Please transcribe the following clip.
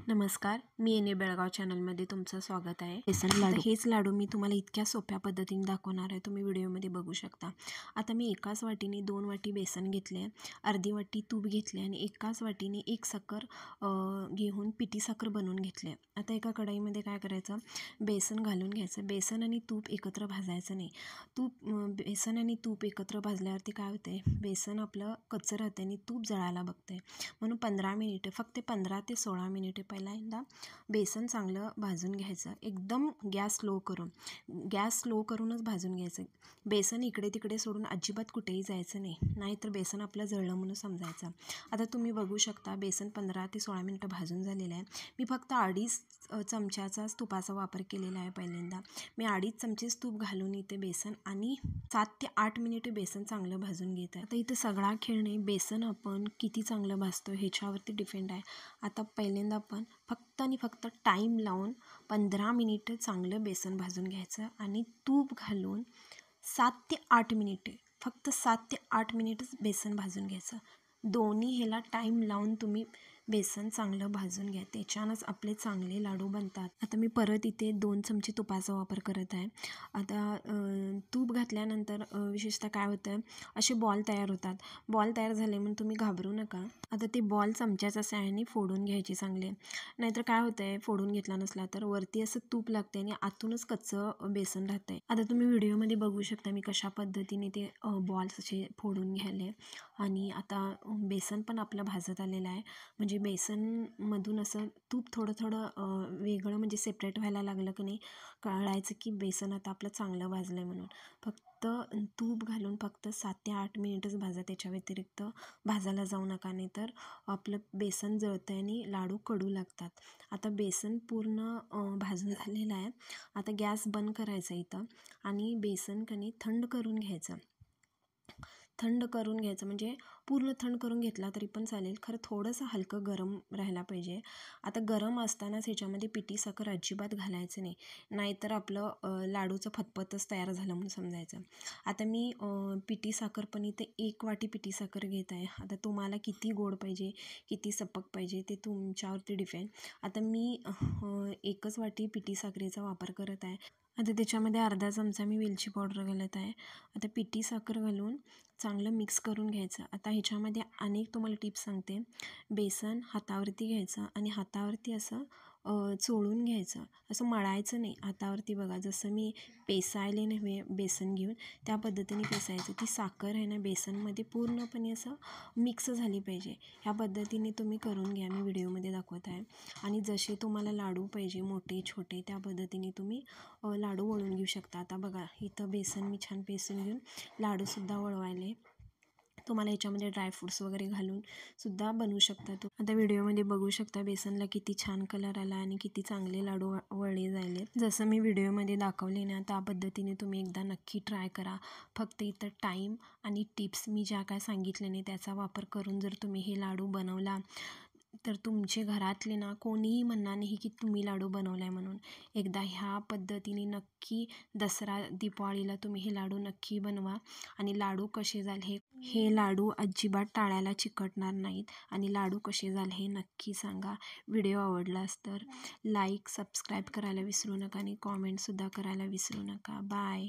नमस्कार, मी एने बेळगाव चॅनलमध्ये तुमचं स्वागत आहे. बेसन लाडू, हेच लाडू मी तुम्हाला इतक्या सोप्या पद्धतीने दाखवणार आहे. तुम्ही व्हिडिओमध्ये बघू शकता. आता मी एकाच वाटीने 2 वाटी बेसन घेतले, अर्धी वाटी तूप घेतले आणि एकाच वाटीने 1 साखर घेऊन पिठी साखर बनवून घेतले. आता एका कढईमध्ये काय करायचं, बेसन घालून घ्यायचं. बेसन आणि तूप एकत्र भाजायचं नाही. बेसन आणि तूप एकत्र भाजल्यावरती काय होते, बेसन आपलं कच्चं राहते आणि तूप जळायला बघते. म्हणून 15 मिनिटे, फक्त 15 ते 16 मिनिटे पहिल्यांदा बेसन चांगलं भाजून घ्यायचं. एकदम गॅस स्लो करूनच भाजून घ्यायचं. बेसन इकडे तिकडे सोडून अजिबात कुठेही जायचं नाही, नाहीतर बेसन आपलं जळलं म्हणून समजायचं. आता तुम्ही बघू शकता बेसन 15 ते 16 मिनिटं भाजून झालेलं आहे. मी फक्त 2.5 चमच्याचाच तुपाचा वापर केलेला आहे. पहिल्यांदा मी 2.5 चमचेच तूप घालून इथे बेसन आणि 7 ते 8 मिनिटे बेसन चांगलं भाजून घेत आहे. आता इथे सगळा खेळ नाही, बेसन आपण किती चांगलं भाजतो ह्याच्यावरती डिपेंड आहे. आता पहिल्यांदा आपण फक्त आणि फक्त टाईम लावून 15 मिनिटं चांगलं बेसन भाजून घ्यायचं आणि तूप घालून 7 ते 8 मिनिटे, फक्त 7 ते 8 मिनिटच बेसन भाजून घ्यायचं. दोन्ही ह्याला टाईम लावून तुम्ही बेसन चांगलं भाजून घ्या, त्याच्यानंच आपले चांगले लाडू बनतात. आता मी परत इथे 2 चमचे तुपाचा वापर करत आहे. आता तूप घातल्यानंतर विशेषतः काय होतं, असे बॉल तयार होतात. बॉल तयार झाले म्हणून तुम्ही घाबरू नका. आता ते बॉल चमच्याच्या साहाय्याने फोडून घ्यायचे चांगले, नाहीतर काय होतं आहे, फोडून घेतला नसला तर वरती असं तूप लागते आणि आतूनच कच्चं बेसन राहतं आहे. आता तुम्ही व्हिडिओमध्ये बघू शकता मी कशा पद्धतीने ते बॉल्स असे फोडून घ्यायले. आणि आता बेसन पण आपलं भाजत आलेलं आहे. म्हणजे बेसनमधून असं तूप थोडं थोडं वेगळं म्हणजे सेपरेट व्हायला लागलं की नाही, कळायचं की बेसन आता आपलं चांगलं भाजलं आहे म्हणून. फक्त तूप घालून फक्त 7 ते 8 मिनिटच भाजा, त्याच्या व्यतिरिक्त भाजायला जाऊ नका, नाही तर आपलं बेसन जळतं आहे आणि लाडू कडू लागतात. आता बेसन पूर्ण भाजून झालेलं आहे. आता गॅस बंद करायचा इथं आणि बेसन कणी थंड करून घ्यायचं. म्हणजे पूर्ण थंड करून घेतला तरी पण चालेल, खरं थोडंसं हलकं गरम राहायला पाहिजे. आता गरम असतानाच ह्याच्यामध्ये पिठी साखर अजिबात घालायचं नाही, नाहीतर आपलं लाडूचं फतफतच तयार झालं म्हणून समजायचं. आता मी पिठी साखर पण इथे 1 वाटी पिठी साखर घेत आहे. आता तुम्हाला किती गोड पाहिजे, किती सपक पाहिजे ते तुमच्यावरती डिपेंड. आता मी 1च वाटी पिठी साखरेचा वापर करत आहे. आता त्याच्यामध्ये अर्धा चमचा मी वेलची पावडर घालत आहे. आता पिठी साखर घालून चांगलं मिक्स करून घ्यायचं. आता ह्याच्यामध्ये अनेक तुम्हाला टिप्स सांगते. बेसन हातावरती घ्यायचं आणि हातावरती असं चोळून घ्यायचं, असं मळायचं नाही. हातावरती बघा, जसं मी पेसायले नव्हे बेसन घेऊन त्या पद्धतीने पेसायचं. ती साखर आहे ना बेसनमध्ये पूर्णपणे असं मिक्स झाली पाहिजे. ह्या पद्धतीने तुम्ही करून घ्या, मी व्हिडिओमध्ये दाखवत आहे. आणि जसे तुम्हाला लाडू पाहिजे मोठे छोटे त्या पद्धतीने तुम्ही लाडू वळून घेऊ शकता. आता बघा इथं बेसन मी छान पेसून घेऊन लाडूसुद्धा वळवायले. तुम्हाला ह्याच्यामध्ये ड्रायफ्रूट्स वगैरे घालून सुद्धा बनवू शकता. आता व्हिडिओमध्ये बघू शकता बेसनला किती छान कलर आला आणि किती चांगले लाडू वळले जायले. जसं मी व्हिडिओमध्ये दाखवले ना त्या पद्धतीने तुम्ही एकदा नक्की ट्राय करा. फक्त इथं टाईम आणि टिप्स मी ज्या काय सांगितले नाही त्याचा वापर करून जर तुम्ही हे लाडू बनवला तर तुमचे घरातले ना कोणीही म्हणणार नाही की तुम्ही लाडू बनवला आहे म्हणून. एकदा ह्या पद्धतीने नक्की दसरा दिवाळीला तुम्ही हे लाडू नक्की बनवा. आणि लाडू कसे झाले हे लाडू अजिबात टाळ्याला चिकटणार नाहीत. आणि लाडू कसे झाले हे नक्की सांगा. व्हिडिओ आवडलास तर लाईक सबस्क्राईब करायला विसरू नका आणि कॉमेंटसुद्धा करायला विसरू नका. बाय.